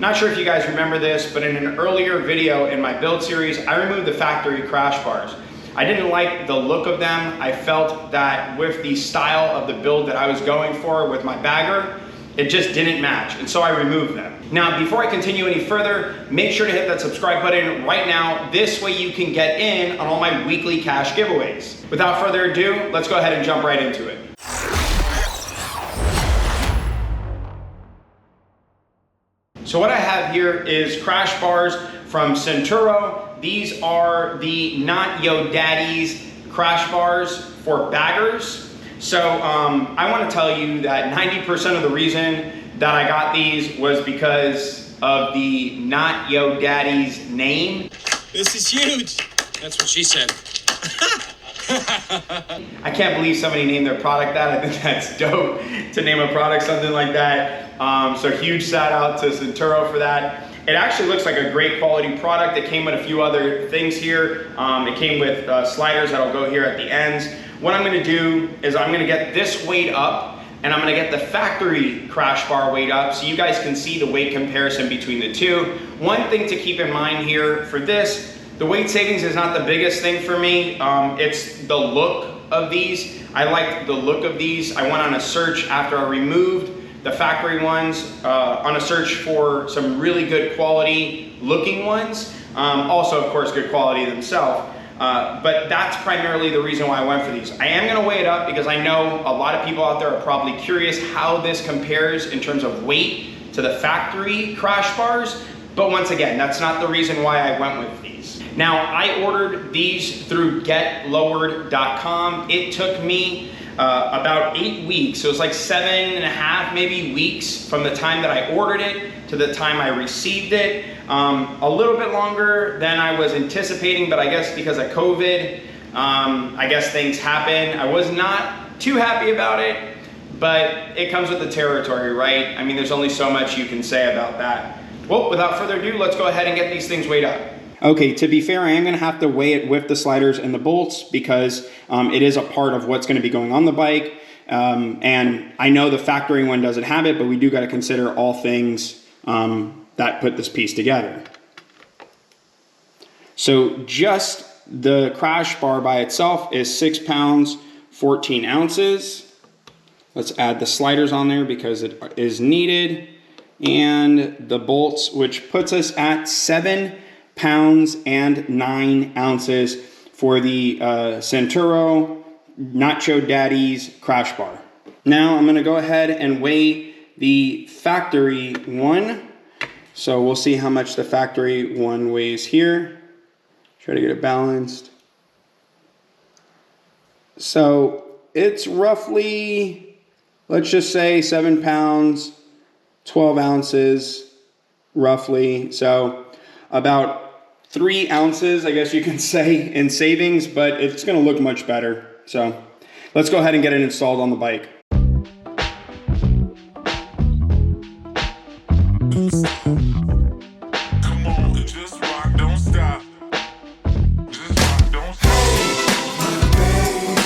Not sure if you guys remember this, but in an earlier video in my build series, I removed the factory crash bars. I didn't like the look of them. I felt that with the style of the build that I was going for with my bagger, it just didn't match, and so I removed them. Now, before I continue any further, make sure to hit that subscribe button right now. This way you can get in on all my weekly cash giveaways. Without further ado, let's go ahead and jump right into it. So what I have here is crash bars from Santoro. These are the Not Yo Daddy's crash bars for baggers. So I want to tell you that 90% of the reason that I got these was because of the Not Yo Daddy's name. This is huge. That's what she said. I can't believe somebody named their product that. I think that's dope to name a product something like that. So huge shout out to Santoro for that. It actually looks like a great quality product. It came with a few other things here. It came with sliders that'll go here at the ends. What I'm gonna do is I'm gonna get this weight up and I'm gonna get the factory crash bar weight up so you guys can see the weight comparison between the two. One thing to keep in mind here for this, the weight savings is not the biggest thing for me. It's the look of these. I liked the look of these. I went on a search after I removed the factory ones, on a search for some really good quality looking ones. Also, of course, good quality themselves. But that's primarily the reason why I went for these. I am gonna weigh it up because I know a lot of people out there are probably curious how this compares in terms of weight to the factory crash bars. But once again, that's not the reason why I went with these. Now, I ordered these through getlowered.com. It took me about 8 weeks. So it's like 7.5 maybe weeks from the time that I ordered it to the time I received it. A little bit longer than I was anticipating, but I guess because of COVID, I guess things happen. I was not too happy about it, but it comes with the territory, right? I mean, there's only so much you can say about that. Well, without further ado, let's go ahead and get these things weighed up. Okay, to be fair, I am gonna have to weigh it with the sliders and the bolts because it is a part of what's gonna be going on the bike. And I know the factory one doesn't have it, but we do gotta consider all things that put this piece together. So just the crash bar by itself is 6 pounds, 14 ounces. Let's add the sliders on there because it is needed. And the bolts, which puts us at 7 pounds and 9 ounces for the Santoro Not Yo Daddy's crash bar. Now I'm gonna go ahead and weigh the factory one. So we'll see how much the factory one weighs here. Try to get it balanced. So it's roughly, let's just say 7 pounds, 12 ounces, roughly. So about 3 ounces, I guess you can say, in savings, but it's gonna look much better. So let's go ahead and get it installed on the bike. Come on, just rock, don't stop. Just rock, don't stop. My babe,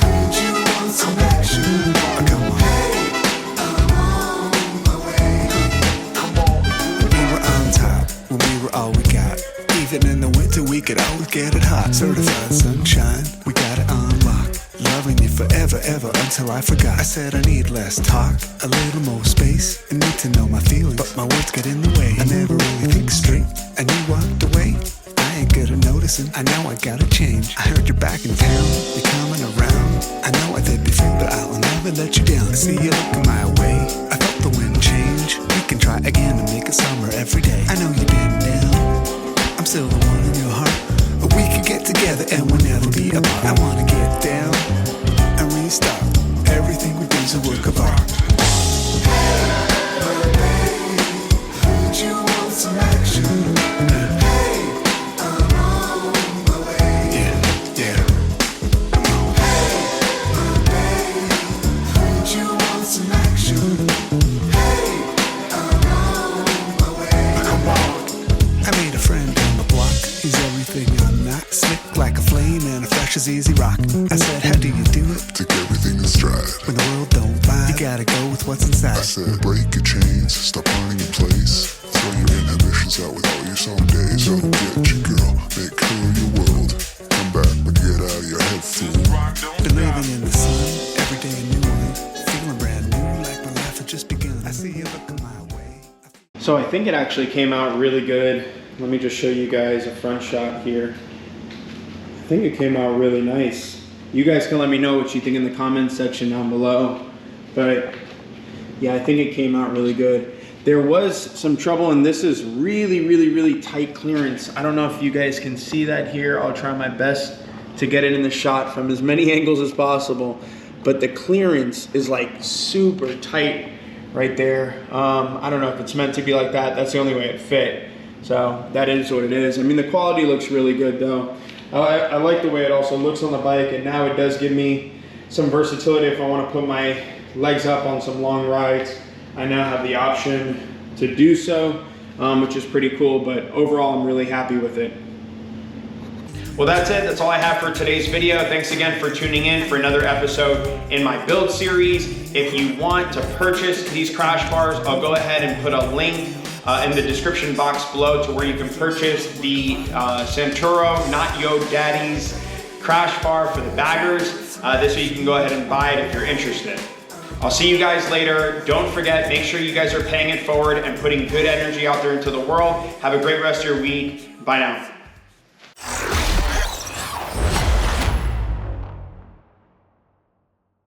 heard you want some action. Come on. Hey, I'm on my way. Come on. We were on top when we were all we got. Even in the winter, we could always get it hot. Certified sunshine, we got it on lock. Loving you forever, ever, until I forgot. I said I need less talk, a little more space. I need to know my feelings, but my words get in the way. I never really think straight, and you walked away. I ain't good at noticing, I know I gotta change. I heard you're back in town, you're coming around. I know I did before, but I'll never let you down. I see you looking my way, I felt the wind change. We can try again and make it summer every day. I know you've been down, I'm still the one in your heart. We could get together and we'll never be apart. I wanna get down and restart. Everything we do's a work of art. My babe, heard you want some action. Hey, I'm on my way. Yeah, yeah. Hey, my babe, heard you want some action. Hey, I'm on my way. Come on. I made a friend on the block. He's everything I'm not. Slick like a flame and a fresh as easy rock. I said, how do you do it? Take everything in stride. When the world don't buy, you gotta go with what's inside. I said, break your chains, stop running in place. Throw your So I think it actually came out really good. Let me just show you guys a front shot here. I think it came out really nice. You guys can let me know what you think in the comments section down below. But yeah, I think it came out really good. There was some trouble, and this is really tight clearance. I don't know if you guys can see that here. I'll try my best to get it in the shot from as many angles as possible. But the clearance is like super tight right there. I don't know if it's meant to be like that. That's the only way it fit. So that is what it is. I mean, the quality looks really good though. I like the way it also looks on the bike, and now it does give me some versatility if I want to put my legs up on some long rides. I now have the option to do so, which is pretty cool, but overall I'm really happy with it. Well, that's it. That's all I have for today's video. Thanks again for tuning in for another episode in my build series. If you want to purchase these crash bars, I'll go ahead and put a link in the description box below to where you can purchase the Santoro Not Yo Daddy's crash bar for the baggers. This way you can go ahead and buy it if you're interested. I'll see you guys later. Don't forget, make sure you guys are paying it forward and putting good energy out there into the world. Have a great rest of your week. Bye now.